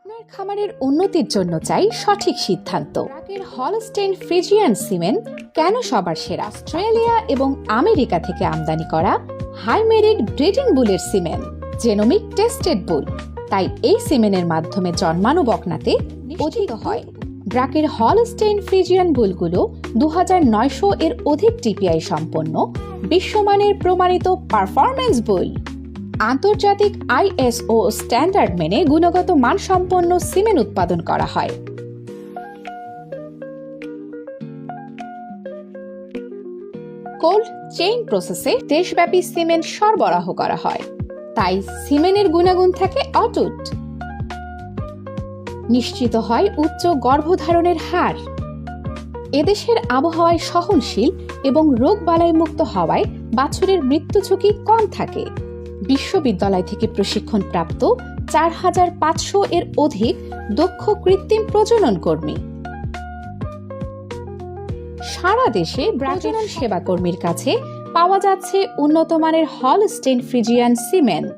আপনার খামারের উন্নতির জন্য চাই সঠিক সিদ্ধান্ত। ব্র্যাকের হলস্টেইন ফ্রিজিয়ান সিমেন্ট কেন সবার সেরা? অস্ট্রেলিয়া এবং আমেরিকা থেকে আমদানি করা হাই মেরিট ব্রিডিং বুলের সিমেন্ট, জেনোমিক টেস্টেড বুল, তাই এই সিমেন্টের মাধ্যমে জন্মানো বকনাতে অধিক হয়। ব্র্যাকের হলস্টেইন ফ্রিজিয়ান বুলগুলো 2900 এর অধিক টিপিআই সম্পন্ন বিশ্বমানের প্রমাণিত পারফরম্যান্স বুল। আন্তর্জাতিক আইএসও স্ট্যান্ডার্ড মেনে গুণগত মানসম্পন্ন সিমেন্ট উৎপাদন করা হয়। কোল্ড চেইন প্রসেসে দেশব্যাপী সিমেন্ট সরবরাহ করা হয়, তাই সিমেন্টের গুণাগুণ থাকে অটুট। নিশ্চিত হয় উচ্চ গর্ভধারণের হার। এদেশের আবহাওয়ায় সহনশীল এবং রোগবালাই মুক্ত হওয়ায় বাছুরের মৃত্যু ঝুঁকি কম থাকে। বিশ্ববিদ্যালয় থেকে প্রশিক্ষণ প্রাপ্ত 4500 এর অধিক দক্ষ কৃত্রিম প্রজনন কর্মী। সারা দেশে প্রজনন সেবা কর্মীর কাছে পাওয়া যাচ্ছে উন্নত মানের হলস্টেইন ফ্রিজিয়ান সিমেন্ট।